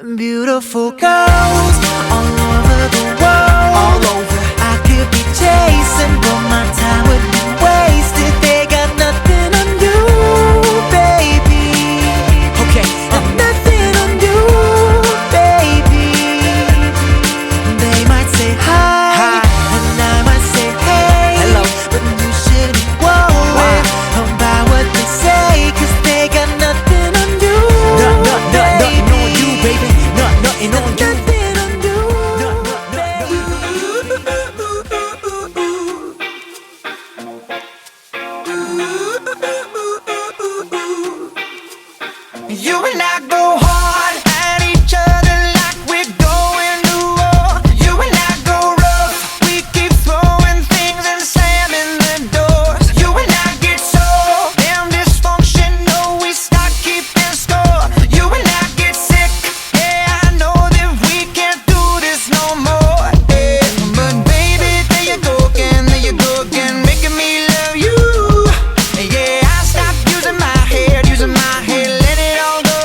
Beautiful girls all over the world. All over. I could be chasing, but my time would be wasted. They got nothing on you, baby. Okay, got nothing on you, baby. They might say hi, and I might say hey. Hello, but you shouldn't worry about what they say, 'cause they got nothing on you. Nothing on you, baby. Nothing on you. Nothing on you, baby. You and I go hard at each other like we're going to war. You and I go rough. We keep throwing things and slamming the doors. You and I get so damn dysfunctional, we start keeping score. You and I get sick. Yeah, I know that we can't do this no more. Yeah, but baby, there you go again, making me love you. Yeah, I stopped using my head, let it all go.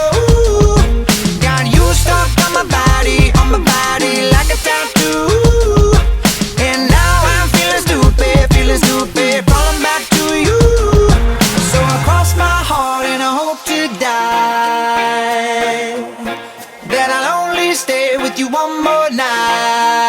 Got you stuck on my body like a tattoo. And now I'm feeling stupid, falling back to you. So I cross my heart and I hope to die that I'll only stay with you one more night.